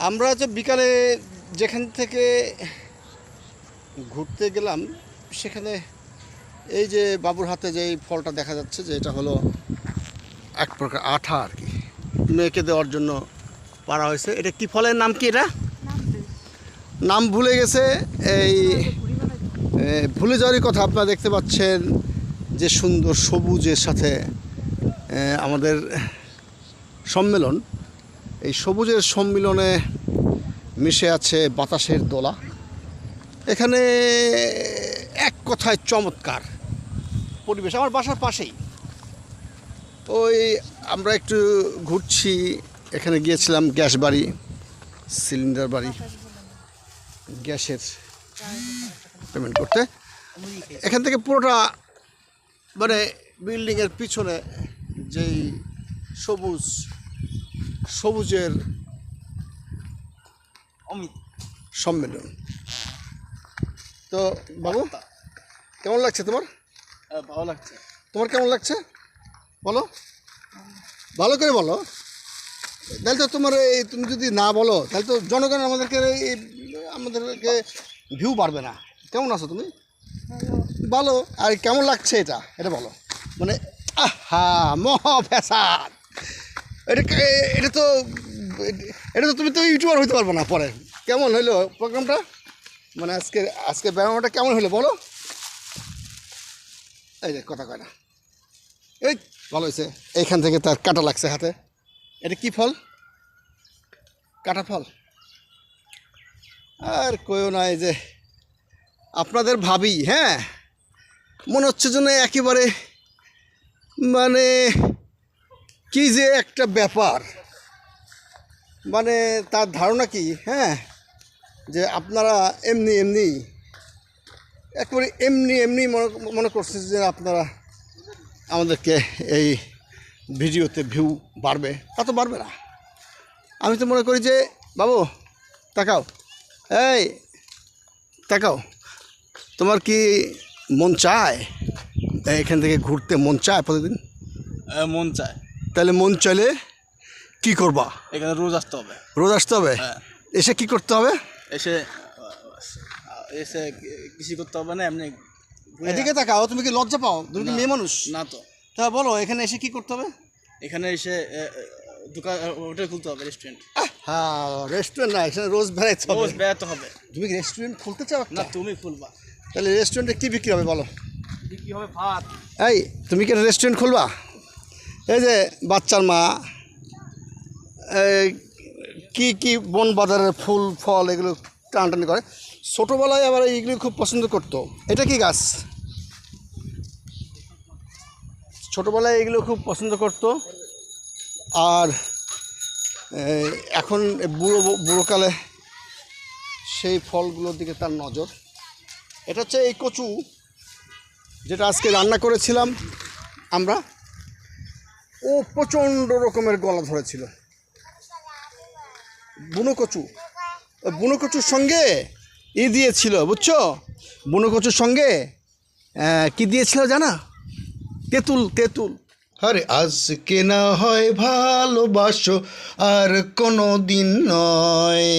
আমরা যে বিকালে যেখান থেকে ঘুরতে গেলাম সেখানে এই যে বাবুর হাতে যে এই ফলটা দেখা যাচ্ছে যে এটা হলো এক প্রকার আঠা আর কি, মেয়েকে দেওয়ার জন্য পাড়া হয়েছে। এটা কি ফলের নাম কি? এটা নাম ভুলে গেছে। এই ভুলে যাওয়ারই কথা। আপনারা দেখতে পাচ্ছেন যে সুন্দর সবুজের সাথে আমাদের সম্মেলন। এই সবুজের সম্মিলনে মিশে আছে বাতাসের দোলা। এখানে এক কথায় চমৎকার পরিবেশ। আমার বাসার পাশেই ওই আমরা একটু ঘুরছি। এখানে গিয়েছিলাম গ্যাস বাড়ি, সিলিন্ডার বাড়ি, গ্যাসের পেমেন্ট করতে। এখান থেকে পুরোটা মানে বিল্ডিংয়ের পিছনে যেই সবুজের সম্মেলন। তো বাবু কেমন লাগছে তোমার? ভালো লাগছে। তোমার কেমন লাগছে বলো, ভালো করে বলো। তাহলে তো তোমার এই তুমি যদি না বলো তাহলে তো জনগণ আমাদেরকে ভিউ বাড়বে না। কেমন আছো তুমি? ভালো। আর কেমন লাগছে এটা বলো। মানে আহা মহা ফ্যাসাদ। এটা তো তুমি তো ইউটিউবার হইতে পারবো না পরে। কেমন হইলো প্রোগ্রামটা? মানে আজকে ব্যায়ামটা কেমন হলো বলো? এই যে কথা কয় না। এই ভালো হয়েছে। এইখান থেকে তার কাঁটা লাগছে হাতে। এটা কি ফল? কাঁটা ফল। আর কইও না, এই যে আপনাদের ভাবি, হ্যাঁ মনে হচ্ছে যেন একেবারে মানে কি যে একটা ব্যাপার। মানে তার ধারণা কি, হ্যাঁ যে আপনারা এমনি একেবারে এমনি মনে করছে যে আপনারা আমাদেরকে এই ভিডিওতে ভিউ বাড়বে। তা তো বাড়বে না। আমি তো মনে করি যে বাবু তাকাও, এই তাকাও, তোমার কি মন চায় এখান থেকে ঘুরতে? মন চায় প্রতিদিন? মন চায়। তাহলে মন চাইলে কি করবা? এখানে রোজ আসতে হবে। রোজ আসতে হবে? এসে কি করতে হবে? এসে কৃষি করতে হবে না, এমনি এদিকে তাকাও। তুমি কি লজ্জা পাও? তুমি কি মেয়ে মানুষ? না তো। তা বলো এখানে এসে কি করতে হবে? এখানে এসে দোকান হোটেল খুলতে হবে, রেস্টুরেন্ট। হ্যাঁ রেস্টুরেন্ট না, এখানে রোজ বেড়াতে হবে। তুমি কি রেস্টুরেন্ট খুলতে চাও? না তুমি খুলবা। তাহলে রেস্টুরেন্টে কি বিক্রি হবে বলো? বিক্রি হবে ভাত। এই তুমি কি রেস্টুরেন্ট খুলবা? এই যে বাচ্চার মা কি বন বাজারের ফুল ফল এগুলো টানাটানি করে। ছোটোবেলায় আবার এইগুলো খুব পছন্দ করতো। এটা কি গাছ? ছোটোবেলায় এগুলো খুব পছন্দ করতো। আর এখন বুড়োকালে সেই ফলগুলোর দিকে তার নজর। এটা হচ্ছে এই কচু, যেটা আজকে রান্না করেছিলাম আমরা। ও প্রচণ্ড রকমের গলা ধরেছিল। বুনো কচু, বুনো কচুর সঙ্গে দিয়েছিল, বুঝছো? বুনো কচুর সঙ্গে কি দিয়েছিল জানা? তেঁতুল। আরে আজকে না হয় ভালোবাসো, আর কোনো দিন নয়।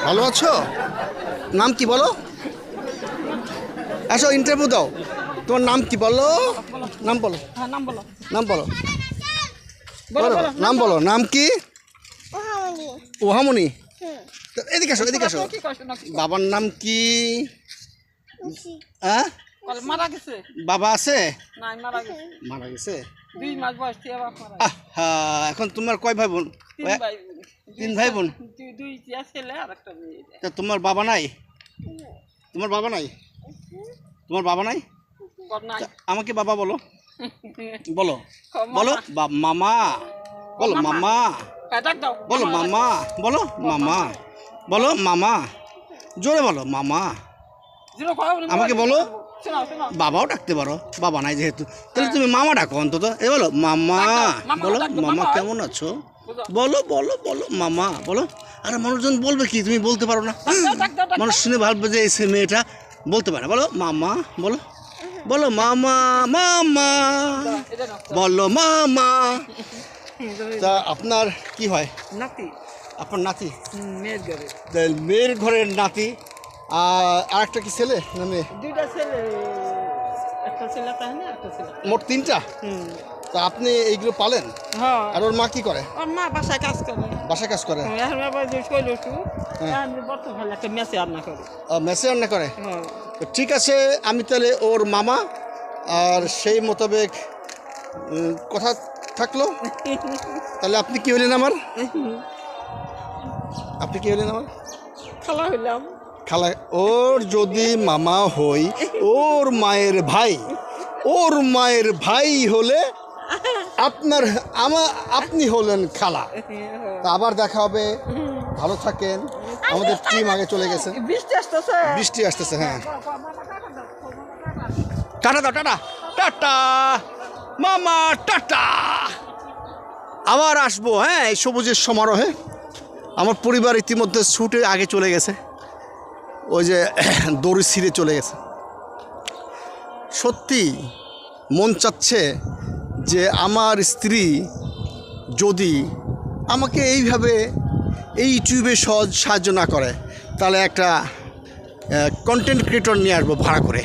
ভালো আছো? নাম কি বলো? আসো ইন্টারভিউ দাও। তোমার নাম কি বলো? নাম বলো। নাম বলো। নাম কি? ওহামনি। এদিকে আসো। বাবার নাম কি? হ্যাঁ মারা গেছে। বাবা আছে? মারা গেছে। 2 মাস বয়স থেকে বাপ মারা। এখন তোমার কয় ভাই বোন? 3 ভাই বোন। 2 ছেলে আর একটা মেয়ে। তা তোমার বাবা নাই? তোমার বাবা নাই? আমাকে বাবা বলো। বলো মামা। বলো মামা। বলো মামা। জোরে বলো মামা। আমাকে বলো। বাবাও ডাকতে পারো, বাবা নাই যেহেতু। তাহলে তুমি মামা ডাকো অন্তত। বলো মামা। বলো মামা কেমন আছো? বলো মামা বলো। আরে মানুষজন বলবে কি, তুমি বলতে পারো না। মানুষ শুনে ভাববে যে এই মেয়েটা বলতে পারে। বলো মামা। বলো মামা। বলো মামা। তা আপনার কি হয়? নাতি আপনার নাতি? মেয়ের ঘরে তা মেয়ের ঘরের নাতি। আর একটা কি ছেলে না মেয়ে? দুইটা ছেলে, একটা ছেলে তাই না, একটা ছেলে। মোট 3টা। তা আপনি এইগুলো পালেন? হ্যাঁ, আর ওর মা কি করে? ওর মা বাসায় কাজ করে। বাসায় কাজ করে? এখন আবার যে শৈল বর্তমানে একটা মেসে রান্না করে। মেসে রান্না করে? হ্যাঁ। তো ঠিক আছে, আমি তাহলে ওর মামা, আর সেই মোতাবেক কথা থাকলো। তাহলে আপনি কি হলেন আমার? আপনি কি হলেন আমার? খালা হইলাম। খালা? ওর যদি মামা হই, ওর মায়ের ভাই, ওর মায়ের ভাই হলে আপনার আপনি হলেন খালা। তা আবার দেখা হবে, ভালো থাকেন। আমাদের টিম আগে চলে গেছে। বৃষ্টি আসতেছে। বৃষ্টি আসতেছে, হ্যাঁ। টাটা দাও, টাটা টাটা মামা, টাটা। আবার আসবো, হ্যাঁ, এই সবুজের সমারোহে। আমার পরিবার ইতিমধ্যে ছুটে আগে চলে গেছে, ওই যে দড়ি ছিঁড়ে চলে গেছে। সত্যি মন চাচ্ছে যে আমার স্ত্রী যদি আমাকে এইভাবে এই ইউটিউবে সাহায্য না করে, তাহলে একটা কন্টেন্ট ক্রিয়েটর নিয়ে আসবো ভাড়া করে।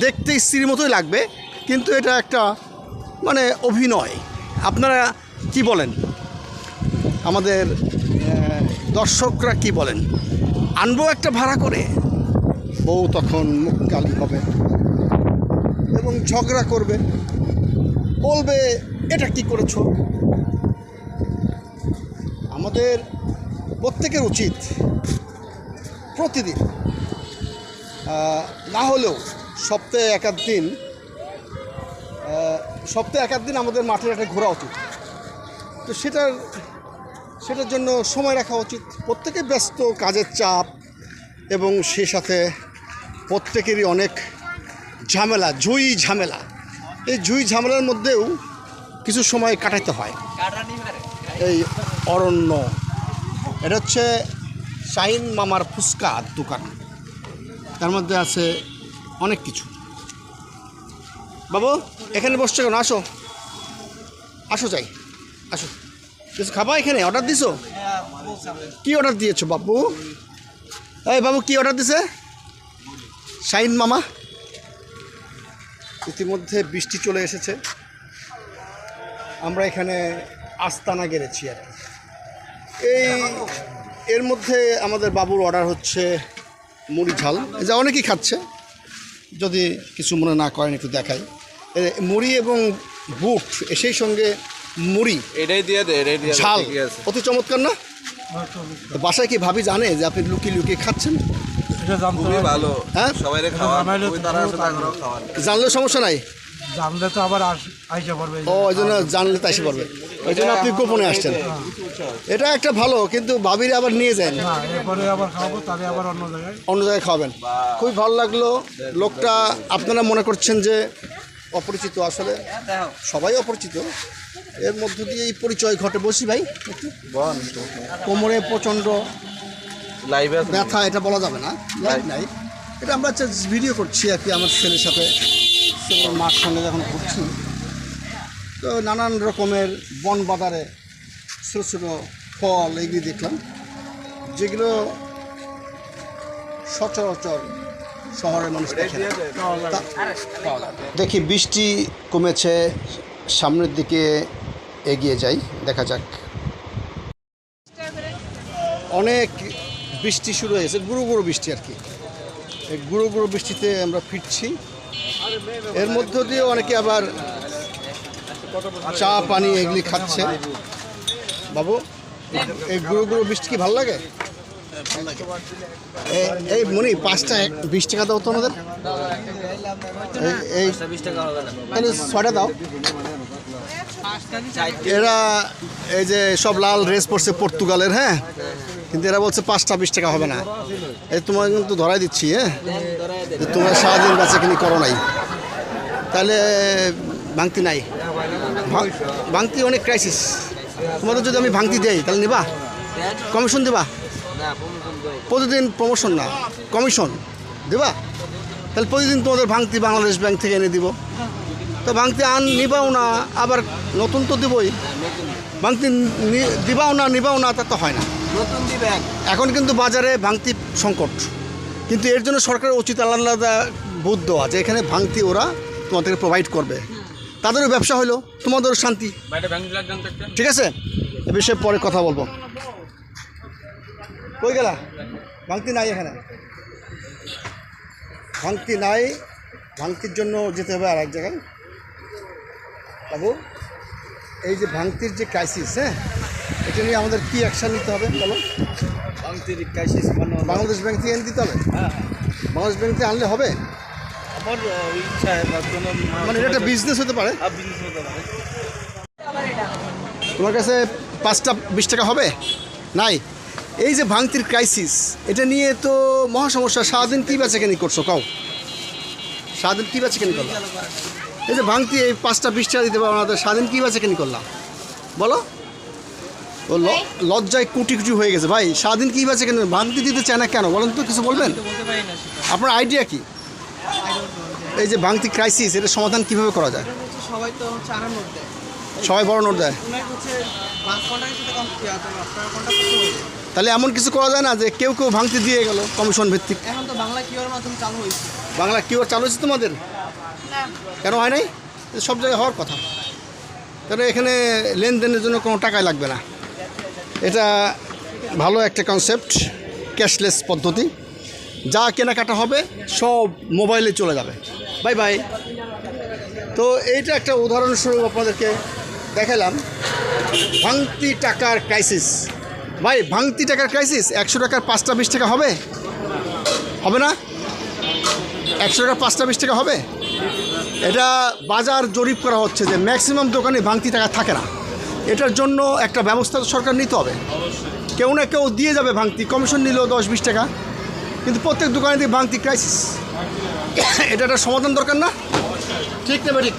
দেখতে স্ত্রীর মতোই লাগবে, কিন্তু এটা একটা মানে অভিনয়। আপনারা কি বলেন? আমাদের দর্শকরা কি বলেন? আনবো একটা ভাড়া করে? বউ তখন মুখ কালি হবে এবং ঝগড়া করবে, বলবে এটা কি করেছো। আমাদের প্রত্যেকের উচিত প্রতিদিন না হলেও সপ্তাহে এক আধ দিন আমাদের মাঠে ঘাটে ঘোরা উচিত। তো সেটার জন্য সময় রাখা উচিত। প্রত্যেকে ব্যস্ত, কাজের চাপ, এবং সে সাথে প্রত্যেকেরই অনেক ঝামেলা, ঝামেলা। এই ঝামেলার মধ্যেও কিছু সময় কাটাতে হয়। এই অরণ্য, এটা হচ্ছে শাহিন মামার ফুচকার দোকান। তার মধ্যে আছে অনেক কিছু। বাবু এখানে বসছো কেন? আসো আসো, যাই, আসো। কিছু খাবা এখানে? অর্ডার দিছো? কি অর্ডার দিয়েছো বাবু? এই বাবু কি অর্ডার দিছে শাহিন মামা? ইতিমধ্যে বৃষ্টি চলে এসেছে। আমরা এখানে আস্তানা গেড়েছি আর কি। এর মধ্যে আমাদের বাবুর অর্ডার হচ্ছে মুড়ি ঝাল, যা অনেকেই খাচ্ছে। যদি কিছু মনে না করেন একটু দেখাই। মুড়ি এবং বুট, সেই সঙ্গে মুড়ি, এটাই দিয়ে দে, এটাই দিয়ে ঝাল, অতি চমৎকার না? তো বাসায় কি ভাবি জানে যে আপনি লুকিয়ে লুকিয়ে খাচ্ছেন? খুবই ভালো, হ্যাঁ, সবাইরে খাওয়া, খুবই তারা আছে তাদেরও খাওয়া। জানলেও সমস্যা নাই, জানলে তো আবার আইসা পড়বে। ও ওই জন্য জানলে তো এসে পড়বে, ওই জন্য আপনি গোপনে আসছেন। এটা একটা ভালো, কিন্তু ভাবিরে আবার নিয়ে যান, এরপরে আবার খাবো, তাহলে আবার অন্য জায়গায় খাবেন। খুবই ভালো লাগলো। লোকটা আপনারা মনে করছেন যে অপরিচিত, আসলে সবাই অপরিচিত। এর মধ্য দিয়ে এই পরিচয় ঘটে। বসি ভাই একটু, কোমরে প্রচণ্ড লাইভে ব্যথা, এটা বলা যাবে না, লাইভ নাই, এটা আমরা ভিডিও করছি আর কি। আমার ছেলের সাথে, ছেলের মার সঙ্গে যখন ঘুরছি, তো নানান রকমের বন বাজারে ছোটো ছোটো ফল এগুলি দেখলাম, যেগুলো সচরাচর শহরের মানুষ দেখে না। দেখি বৃষ্টি কমেছে, সামনের দিকে এগিয়ে যাই, দেখা যাক। অনেক বৃষ্টি শুরু হয়েছে, গুঁড়ো গুঁড়ো বৃষ্টি আর কি। এই গুঁড়ো গুঁড়ো বৃষ্টিতে আমরা ফিরছি। এর মধ্য দিয়ে অনেকে আবার চা পানি এগুলি খাচ্ছে। বাবু এই গুঁড়ো গুঁড়ো বৃষ্টি কি ভালো লাগে? এই মনি 5টা 20 টাকা দাও তো আমাদের। এই 6টা দাও। এরা এই যে সব লাল ড্রেস পরছে পর্তুগালের, হ্যাঁ, কিন্তু এরা বলছে 5টা 20 টাকা হবে না। এই তোমার কিন্তু ধরাই দিচ্ছি, হ্যাঁ, তোমরা সারাদিন বেচাকিনি করো নাই, তাহলে ভাঙতি নাই। ভাঙতি অনেক ক্রাইসিস। তোমাদের যদি আমি ভাঙতি দেই তাহলে নিবা? কমিশন দেবা? প্রতিদিন প্রমোশন না, কমিশন দেবা? তাহলে প্রতিদিন তোমাদের ভাঙতি বাংলাদেশ ব্যাংক থেকে এনে দিব। তো ভাঙতি নিবাও না, আবার নতুন তো দেবই। ভাঙতি দিবাও না নিবাও না তা তো হয় না। নতুন দিবেন এখন কিন্তু বাজারে ভাঙতি সংকট, কিন্তু এর জন্য সরকারের উচিত আলাদা আলাদা বুথ দেওয়া, যে এখানে ভাঙতি ওরা তোমাদেরকে প্রোভাইড করবে, তাদেরও ব্যবসা হলো, তোমাদেরও শান্তি। ঠিক আছে, এ বিষয়ে পরে কথা বলবো। কই গেলা? ভাঙতি নাই এখানে, ভাঙতি নাই, ভাঙতির জন্য যেতে হবে আর এক জায়গায়। বাবু, এই যে ভাঙতির যে ক্রাইসিস, হ্যাঁ, এটা নিয়ে আমাদের কী অ্যাকশান নিতে হবে বলো? ভাঙতির ক্রাইসিস বাংলাদেশ ব্যাংক থেকে এনে দিতে হবে? হ্যাঁ বাংলাদেশ ব্যাংক থেকে আনলে হবে? আমার ইচ্ছা বা কোনো মানে এটা একটা বিজনেস হতে পারে। বিজনেস হতে পারে। তোমার কাছে 5টা 20 টাকা হবে? নাই। এই যে ভাঙতির ক্রাইসিস, এটা নিয়ে তো মহা সমস্যা। সারাদিন কী বেচাকেনি করছো কাও? সারাদিন কী বেচাকেনি করলাম? এই যে ভাঙতি, এই 5টা 20 টাকা দিতে পারবো না, তো সারাদিন কী বেচাকেনি করলাম বলো? ও লজ্জায় কুটি কুটি হয়ে গেছে ভাই। সারাদিন কী বেচাকেনি, ভাঙতি দিতে চায় না কেন বলেন তো? কিছু বলবেন? আপনার আইডিয়া কি? এই যে ভাঙতি ক্রাইসিস, এটা সমাধান কীভাবে করা যায়? সবাই তো চারা নোট দেয়, সবাই বড় নোট দেয়, ওনার হচ্ছে কন্ট্রাক্টের সাথে আপনার কন্ট্রাক্ট। তাহলে এমন কিছু করা যায় না যে কেউ কেউ ভাঙতি দিয়ে গেল কমিশন ভিত্তিক? এখন তো বাংলা কিউআর মাধ্যমে চালু হয়েছে। বাংলা কিউআর চালু হয়েছে তোমাদের? কেন হয় নাই? সব জায়গায় হওয়ার কথা। কারণ এখানে লেনদেনের জন্য কোনো টাকাই লাগবে না। এটা ভালো একটা কনসেপ্ট, ক্যাশলেস পদ্ধতি। যা কেনাকাটা হবে সব মোবাইলে চলে যাবে। Bye bye. তো এইটা একটা উদাহরণস্বরূপ আপনাদেরকে দেখালাম, ভাঙতি টাকার ক্রাইসিস। ভাই, ভাঙতি টাকার ক্রাইসিস 100 টাকার 5টা 20 টাকা হবে? হবে না? 100 টাকার 5টা 20 টাকা হবে? এটা বাজার জরিপ করা হচ্ছে যে ম্যাক্সিমাম দোকানে ভাঙতি টাকা থাকে না। এটার জন্য একটা ব্যবস্থা সরকার নিতে হবে। কেউ না কেউ দিয়ে যাবে ভাঙতি, কমিশন নিল 10-20 টাকা, কিন্তু প্রত্যেক দোকানে দিয়ে ভাঙতি ক্রাইসিস। এটা একটা সমাধান দরকার না? ঠিক নেবে? ঠিক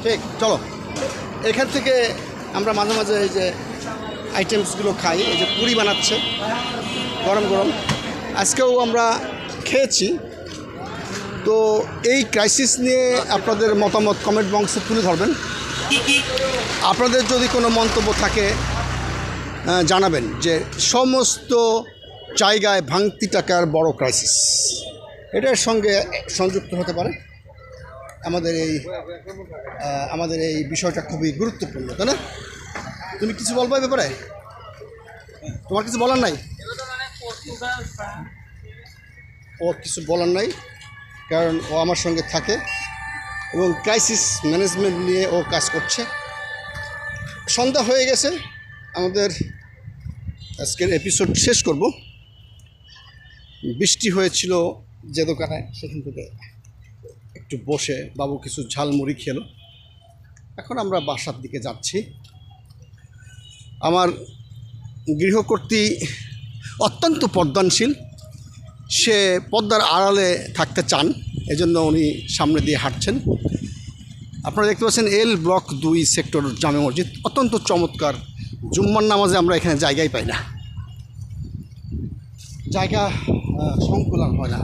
ঠিক। চলো, এখান থেকে আমরা মাঝে মাঝে এই যে আইটেমসগুলো খাই। এই যে পুরি বানাচ্ছে গরম গরম, আজকেও আমরা খেয়েছি। তো এই ক্রাইসিস নিয়ে আপনাদের মতামত কমেন্ট বক্সে তুলে ধরবেন। আপনাদের যদি কোনো মন্তব্য থাকে জানাবেন যে সমস্ত জায়গায় ভাঙতি টাকার বড় ক্রাইসিস, এটার সঙ্গে সংযুক্ত হতে পারে। আমাদের এই বিষয়টা খুবই গুরুত্বপূর্ণ, তাই না? তুমি কিছু বলবো এই ব্যাপারে? তোমার কিছু বলার নাই? ও কিছু বলার নাই, কারণ ও আমার সঙ্গে থাকে এবং ক্রাইসিস ম্যানেজমেন্ট নিয়ে ও কাজ করছে। সন্ধ্যা হয়ে গেছে, আমাদের আজকের এপিসোড শেষ করব। বৃষ্টি হয়েছিল যে দোকানে, সেখান থেকে একটু বসে বাবু কিছু ঝালমুড়ি খেলো। এখন আমরা বাসার দিকে যাচ্ছি। আমার গৃহকর্ত্রী অত্যন্ত পর্দানশীল, সে পর্দার আড়ালে থাকতে চান, এজন্য উনি সামনে দিয়ে হাঁটছেন। আপনারা দেখতে পাচ্ছেন এল ব্লক 2 সেক্টর জামে মসজিদ, অত্যন্ত চমৎকার। জুম্মার নামাজে আমরা এখানে জায়গাই পাই না, জায়গা সংকুলান হয় না।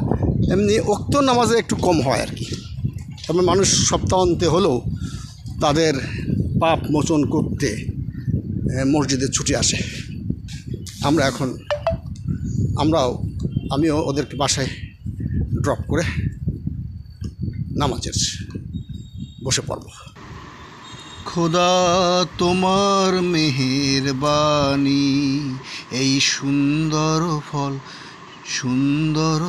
এমনি ওক্ত নামাজে একটু কম হয় আর কি। তবে মানুষ সপ্তাহান্তে হলেও তাদের পাপ মোচন করতে মসজিদে ছুটে আসে। আমিও ওদেরকে বাসায় ড্রপ করে নামাজের বসে পড়ব। খোদা তোমার মেহেরবানি, এই সুন্দর ফল সুন্দর